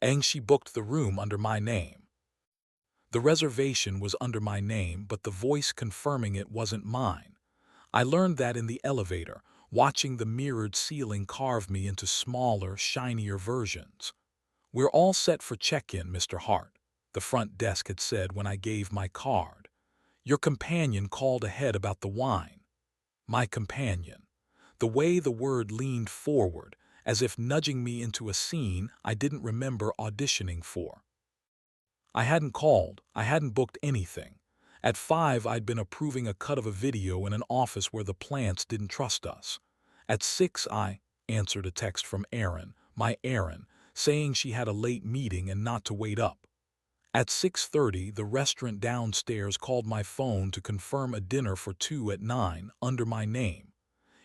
and she booked the room under my name. The reservation was under my name, but the voice confirming it wasn't mine. I learned that in the elevator, watching the mirrored ceiling carve me into smaller, shinier versions. "We're all set for check-in, Mr. Hart," the front desk had said when I gave my card. "Your companion called ahead about the wine." My companion. The way the word leaned forward, as if nudging me into a scene I didn't remember auditioning for. I hadn't called, I hadn't booked anything. At 5, I'd been approving a cut of a video in an office where the plants didn't trust us. At 6, I answered a text from Erin, my Erin, saying she had a late meeting and not to wait up. At 6:30, the restaurant downstairs called my phone to confirm a dinner for 2 at 9 under my name.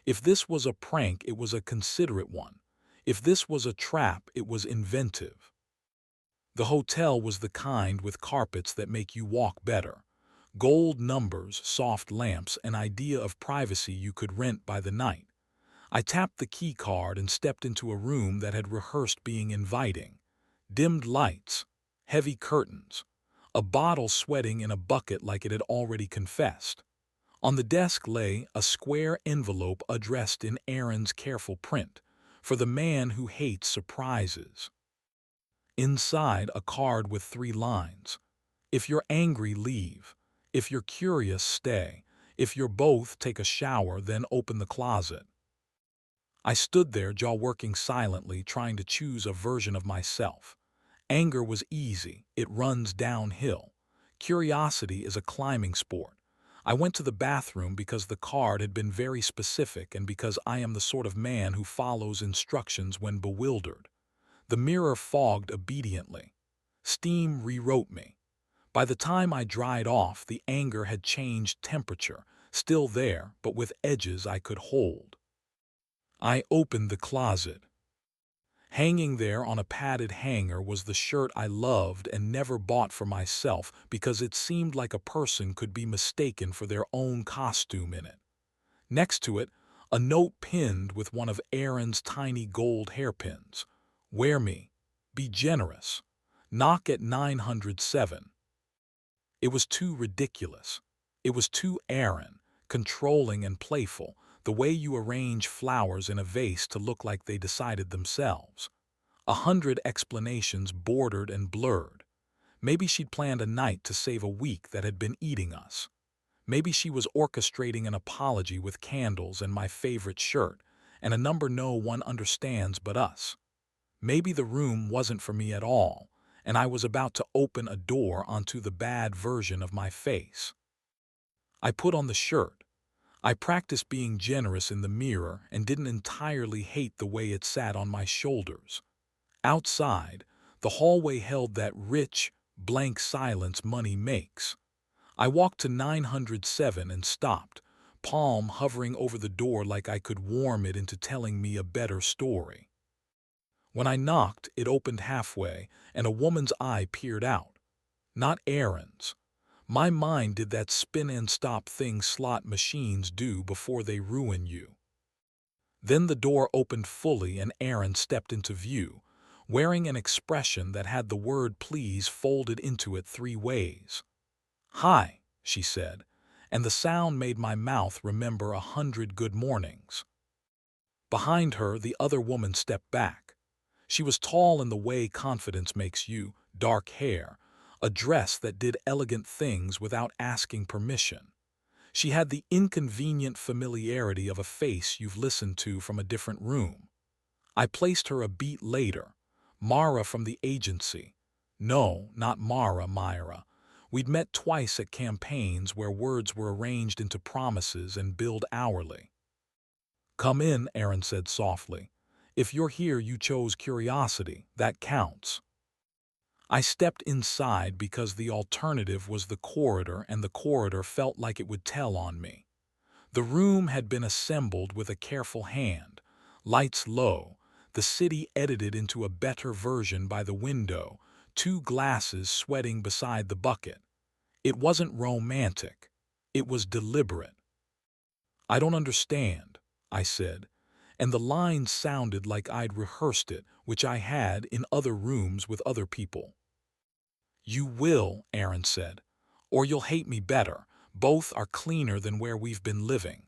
If this was a prank, it was a considerate one. If this was a trap, it was inventive. The hotel was the kind with carpets that make you walk better. Gold numbers, soft lamps, an idea of privacy you could rent by the night. I tapped the key card and stepped into a room that had rehearsed being inviting. Dimmed lights, heavy curtains, a bottle sweating in a bucket like it had already confessed. On the desk lay a square envelope addressed in Erin's careful print, for the man who hates surprises. Inside, a card with 3 lines. "If you're angry, leave. If you're curious, stay. If you're both, take a shower, then open the closet." I stood there, jaw working silently, trying to choose a version of myself. Anger was easy. It runs downhill. Curiosity is a climbing sport. I went to the bathroom because the card had been very specific and because I am the sort of man who follows instructions when bewildered. The mirror fogged obediently. Steam rewrote me. By the time I dried off, the anger had changed temperature, still there, but with edges I could hold. I opened the closet. Hanging there on a padded hanger was the shirt I loved and never bought for myself because it seemed like a person could be mistaken for their own costume in it. Next to it, a note pinned with one of Erin's tiny gold hairpins. "Wear me. Be generous. Knock at 907. It was too ridiculous. It was too Erin, controlling and playful, the way you arrange flowers in a vase to look like they decided themselves. 100 explanations bordered and blurred. Maybe she'd planned a night to save a week that had been eating us. Maybe she was orchestrating an apology with candles and my favorite shirt, and a number no one understands but us. Maybe the room wasn't for me at all, and I was about to open a door onto the bad version of my face. I put on the shirt. I practiced being generous in the mirror and didn't entirely hate the way it sat on my shoulders. Outside, the hallway held that rich, blank silence money makes. I walked to 907 and stopped, palm hovering over the door like I could warm it into telling me a better story. When I knocked, it opened halfway, and a woman's eye peered out. Not Erin's. My mind did that spin and stop thing slot machines do before they ruin you. Then the door opened fully and Erin stepped into view, wearing an expression that had the word please folded into it 3 ways. "Hi," she said, and the sound made my mouth remember 100 good mornings. Behind her, the other woman stepped back. She was tall in the way confidence makes you, dark hair, a dress that did elegant things without asking permission. She had the inconvenient familiarity of a face you've listened to from a different room. I placed her a beat later. Mara from the agency. No, not Mara, Myra. We'd met twice at campaigns where words were arranged into promises and billed hourly. "Come in," Erin said softly. "If you're here, you chose curiosity. That counts." I stepped inside because the alternative was the corridor, and the corridor felt like it would tell on me. The room had been assembled with a careful hand. Lights low, the city edited into a better version by the window, 2 glasses sweating beside the bucket. It wasn't romantic. It was deliberate. "I don't understand," I said, and the line sounded like I'd rehearsed it, which I had in other rooms with other people. "You will," Aaron said, "or you'll hate me better. Both are cleaner than where we've been living."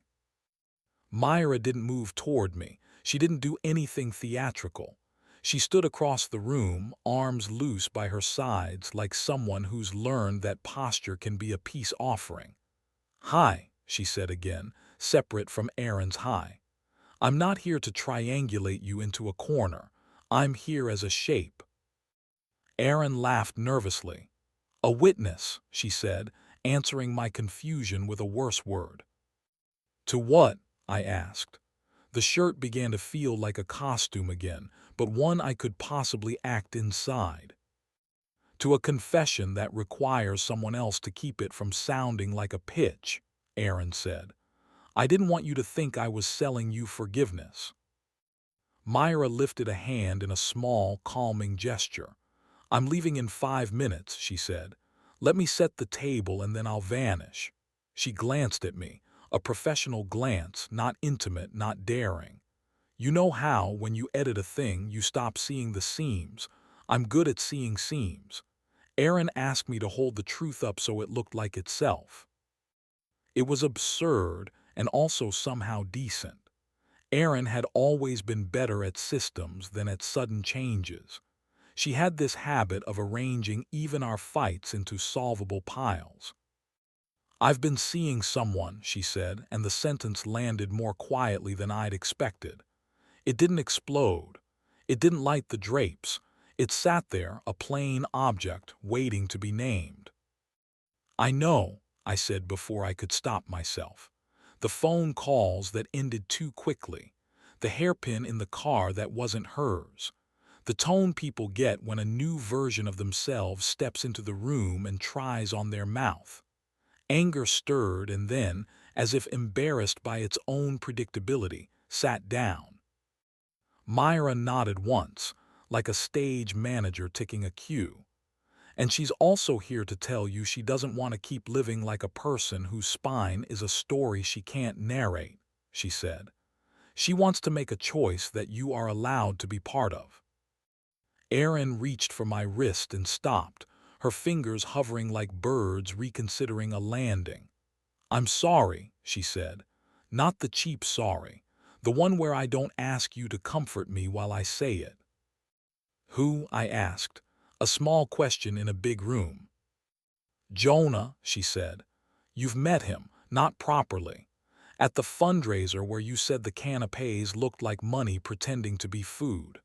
Myra didn't move toward me. She didn't do anything theatrical. She stood across the room, arms loose by her sides, like someone who's learned that posture can be a peace offering. "Hi," she said again, separate from Aaron's hi. "I'm not here to triangulate you into a corner. I'm here as a shape." Aaron laughed nervously. "A witness," she said, answering my confusion with a worse word. "To what?" I asked. The shirt began to feel like a costume again, but one I could possibly act inside. "To a confession that requires someone else to keep it from sounding like a pitch," Aaron said. "I didn't want you to think I was selling you forgiveness." Myra lifted a hand in a small, calming gesture. "I'm leaving in 5 minutes," she said. "Let me set the table and then I'll vanish." She glanced at me, a professional glance, not intimate, not daring. You know how, when you edit a thing, you stop seeing the seams. I'm good at seeing seams. Aaron asked me to hold the truth up so it looked like itself. It was absurd and also somehow decent. Aaron had always been better at systems than at sudden changes. She had this habit of arranging even our fights into solvable piles. "I've been seeing someone," she said, and the sentence landed more quietly than I'd expected. It didn't explode. It didn't light the drapes. It sat there, a plain object, waiting to be named. "I know," I said before I could stop myself. The phone calls that ended too quickly. The hairpin in the car that wasn't hers. The tone people get when a new version of themselves steps into the room and tries on their mouth. Anger stirred and then, as if embarrassed by its own predictability, sat down. Myra nodded once, like a stage manager ticking a cue. "And she's also here to tell you she doesn't want to keep living like a person whose spine is a story she can't narrate," she said. "She wants to make a choice that you are allowed to be part of." Erin reached for my wrist and stopped, her fingers hovering like birds reconsidering a landing. "I'm sorry," she said. "Not the cheap sorry. The one where I don't ask you to comfort me while I say it." "Who?" I asked, a small question in a big room. "Jonah," she said. "You've met him, not properly. At the fundraiser where you said the canapes looked like money pretending to be food."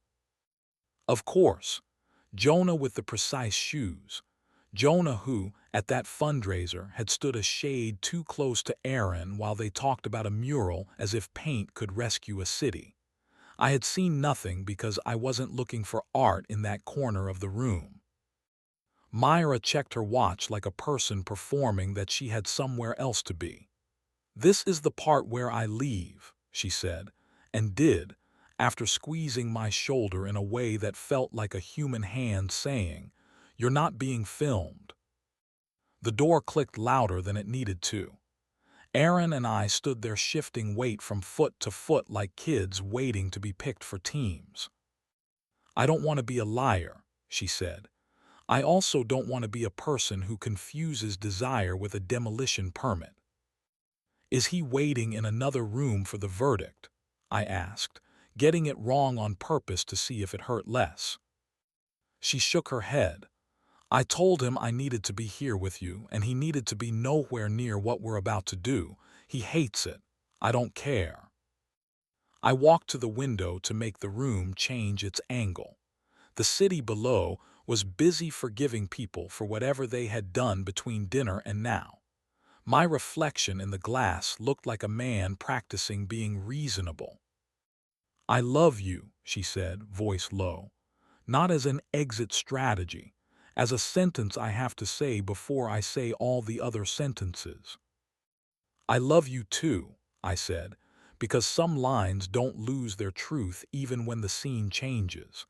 Of course. Jonah with the precise shoes. Jonah who, at that fundraiser, had stood a shade too close to Aaron while they talked about a mural as if paint could rescue a city. I had seen nothing because I wasn't looking for art in that corner of the room. Myra checked her watch like a person performing that she had somewhere else to be. "This is the part where I leave," she said, and did, after squeezing my shoulder in a way that felt like a human hand saying, "You're not being filmed." The door clicked louder than it needed to. Aaron and I stood there shifting weight from foot to foot like kids waiting to be picked for teams. "I don't want to be a liar," she said. "I also don't want to be a person who confuses desire with a demolition permit." "Is he waiting in another room for the verdict?" I asked, getting it wrong on purpose to see if it hurt less. She shook her head. "I told him I needed to be here with you, and he needed to be nowhere near what we're about to do. He hates it. I don't care." I walked to the window to make the room change its angle. The city below was busy forgiving people for whatever they had done between dinner and now. My reflection in the glass looked like a man practicing being reasonable. "I love you," she said, voice low. "Not as an exit strategy, as a sentence I have to say before I say all the other sentences." "I love you too," I said, "because some lines don't lose their truth even when the scene changes.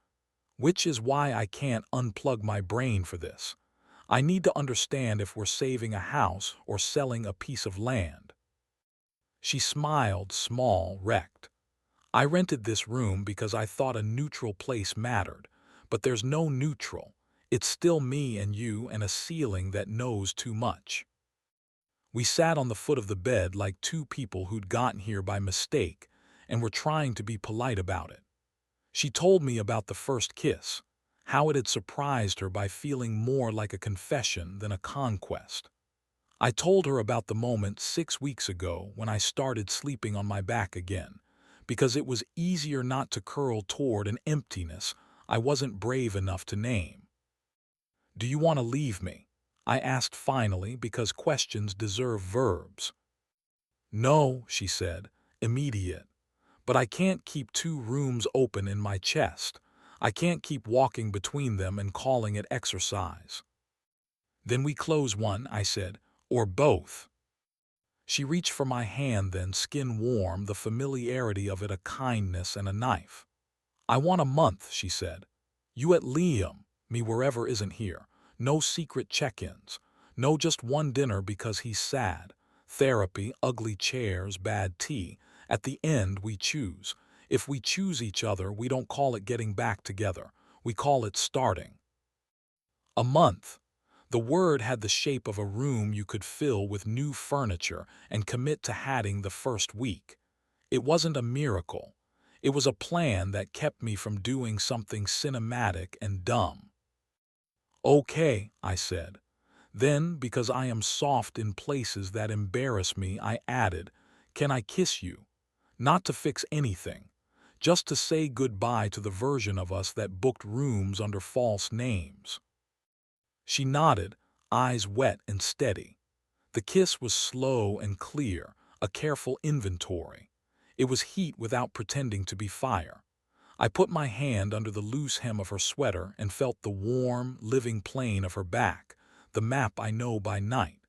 Which is why I can't unplug my brain for this. I need to understand if we're saving a house or selling a piece of land." She smiled, small, wrecked. I rented this room because I thought a neutral place mattered, but there's no neutral. It's still me and you and a ceiling that knows too much. We sat on the foot of the bed like two people who'd gotten here by mistake and were trying to be polite about it. She told me about the first kiss, how it had surprised her by feeling more like a confession than a conquest. I told her about the moment 6 weeks ago when I started sleeping on my back again, because it was easier not to curl toward an emptiness I wasn't brave enough to name. "Do you want to leave me?" I asked finally, because questions deserve verbs. "No," she said, immediate. "But I can't keep two rooms open in my chest. I can't keep walking between them and calling it exercise." "Then we close one," I said, "or both." She reached for my hand then, skin warm, the familiarity of it a kindness and a knife. "I want a month," she said. "You at Liam, me wherever isn't here. No secret check-ins. No just one dinner because he's sad. Therapy, ugly chairs, bad tea. At the end, we choose. If we choose each other, we don't call it getting back together. We call it starting." A month. The word had the shape of a room you could fill with new furniture and commit to hatting the first week. It wasn't a miracle. It was a plan that kept me from doing something cinematic and dumb. "Okay," I said. Then, because I am soft in places that embarrass me, I added, "Can I kiss you? Not to fix anything. Just to say goodbye to the version of us that booked rooms under false names." She nodded, eyes wet and steady. The kiss was slow and clear, a careful inventory. It was heat without pretending to be fire. I put my hand under the loose hem of her sweater and felt the warm, living plane of her back, the map I know by night.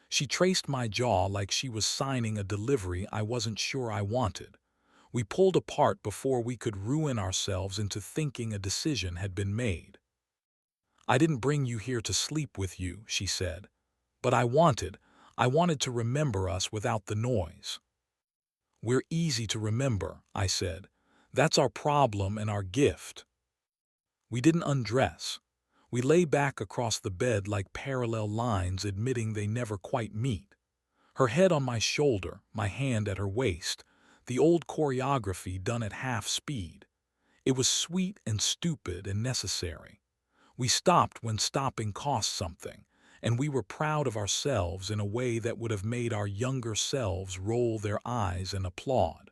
She traced my jaw like she was signing a delivery I wasn't sure I wanted. We pulled apart before we could ruin ourselves into thinking a decision had been made. "I didn't bring you here to sleep with you," she said. "But I wanted to remember us without the noise." "We're easy to remember," I said. "That's our problem and our gift." We didn't undress. We lay back across the bed like parallel lines admitting they never quite meet. Her head on my shoulder, my hand at her waist, the old choreography done at half speed. It was sweet and stupid and necessary. We stopped when stopping cost something, and we were proud of ourselves in a way that would have made our younger selves roll their eyes and applaud.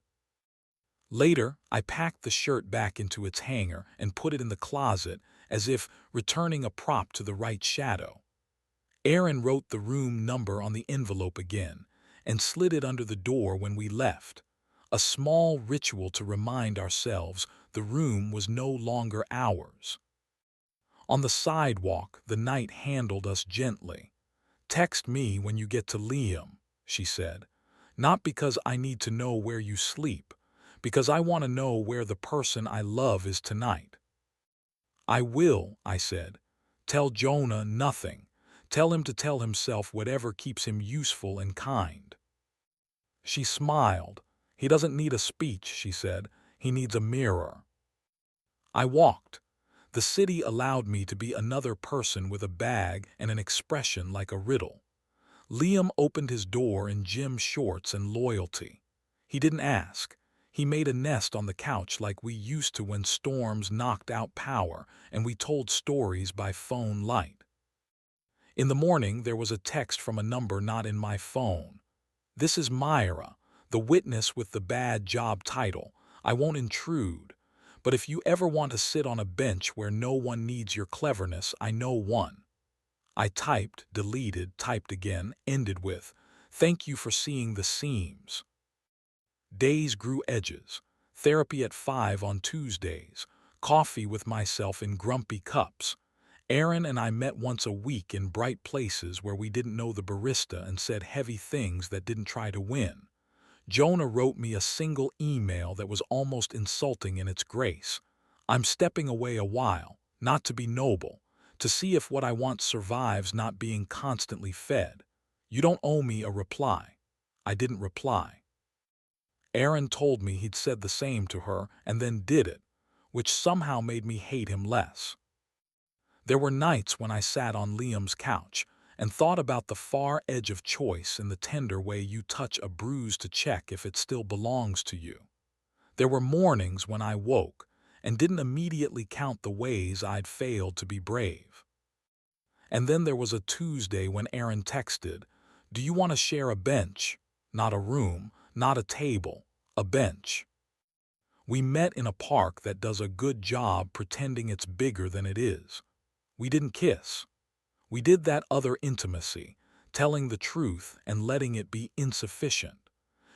Later, I packed the shirt back into its hanger and put it in the closet as if returning a prop to the right shadow. Aaron wrote the room number on the envelope again and slid it under the door when we left. A small ritual to remind ourselves the room was no longer ours. On the sidewalk, the night handled us gently. "Text me when you get to Liam," she said. "Not because I need to know where you sleep, because I want to know where the person I love is tonight." "I will," I said. "Tell Jonah nothing. Tell him to tell himself whatever keeps him useful and kind." She smiled. "He doesn't need a speech," she said. "He needs a mirror." I walked. The city allowed me to be another person with a bag and an expression like a riddle. Liam opened his door in gym shorts and loyalty. He didn't ask. He made a nest on the couch like we used to when storms knocked out power and we told stories by phone light. In the morning, there was a text from a number not in my phone. "This is Myra, the witness with the bad job title. I won't intrude. But if you ever want to sit on a bench where no one needs your cleverness, I know one." I typed, deleted, typed again, ended with, "Thank you for seeing the seams." Days grew edges. Therapy at 5 on Tuesdays. Coffee with myself in grumpy cups. Aaron and I met once a week in bright places where we didn't know the barista and said heavy things that didn't try to win. Jonah wrote me a single email that was almost insulting in its grace. "I'm stepping away a while, not to be noble, to see if what I want survives not being constantly fed. You don't owe me a reply." I didn't reply. Aaron told me he'd said the same to her and then did it, which somehow made me hate him less. There were nights when I sat on Liam's couch and thought about the far edge of choice in the tender way you touch a bruise to check if it still belongs to you. There were mornings when I woke and didn't immediately count the ways I'd failed to be brave. And then there was a Tuesday when Aaron texted, "Do you want to share a bench? Not a room, not a table, a bench." We met in a park that does a good job pretending it's bigger than it is. We didn't kiss. We did that other intimacy, telling the truth and letting it be insufficient.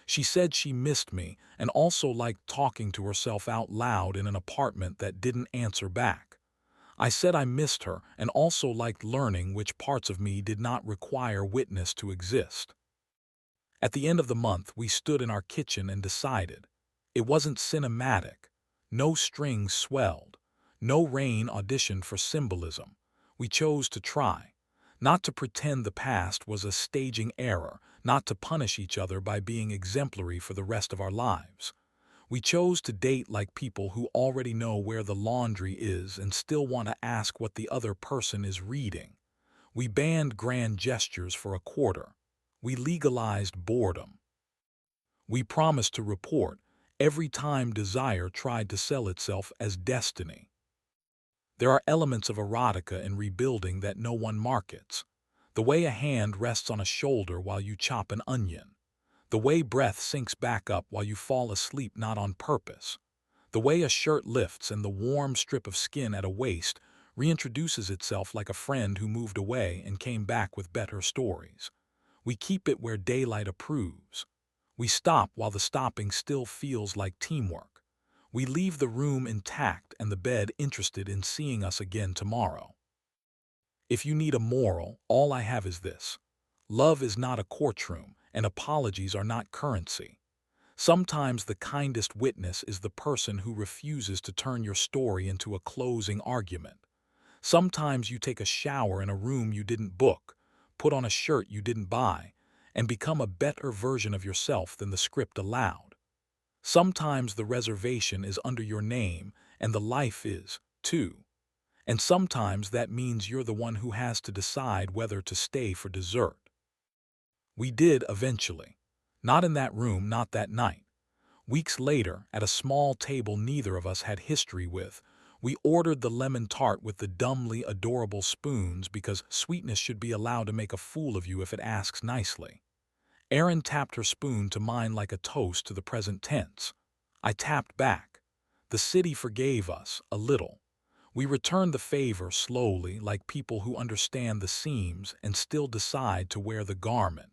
She said she missed me and also liked talking to herself out loud in an apartment that didn't answer back. I said I missed her and also liked learning which parts of me did not require witness to exist. At the end of the month, we stood in our kitchen and decided. It wasn't cinematic. No strings swelled. No rain auditioned for symbolism. We chose to try. Not to pretend the past was a staging error, not to punish each other by being exemplary for the rest of our lives. We chose to date like people who already know where the laundry is and still want to ask what the other person is reading. We banned grand gestures for a quarter. We legalized boredom. We promised to report every time desire tried to sell itself as destiny. There are elements of erotica in rebuilding that no one markets. The way a hand rests on a shoulder while you chop an onion. The way breath sinks back up while you fall asleep not on purpose. The way a shirt lifts and the warm strip of skin at a waist reintroduces itself like a friend who moved away and came back with better stories. We keep it where daylight approves. We stop while the stopping still feels like teamwork. We leave the room intact and the bed interested in seeing us again tomorrow. If you need a moral, all I have is this. Love is not a courtroom, and apologies are not currency. Sometimes the kindest witness is the person who refuses to turn your story into a closing argument. Sometimes you take a shower in a room you didn't book, put on a shirt you didn't buy, and become a better version of yourself than the script allowed. Sometimes the reservation is under your name, and the life is, too. And sometimes that means you're the one who has to decide whether to stay for dessert. We did eventually. Not in that room, not that night. Weeks later, at a small table neither of us had history with, we ordered the lemon tart with the dumbly adorable spoons because sweetness should be allowed to make a fool of you if it asks nicely. Erin tapped her spoon to mine like a toast to the present tense. I tapped back. The city forgave us, a little. We returned the favor slowly, like people who understand the seams and still decide to wear the garment.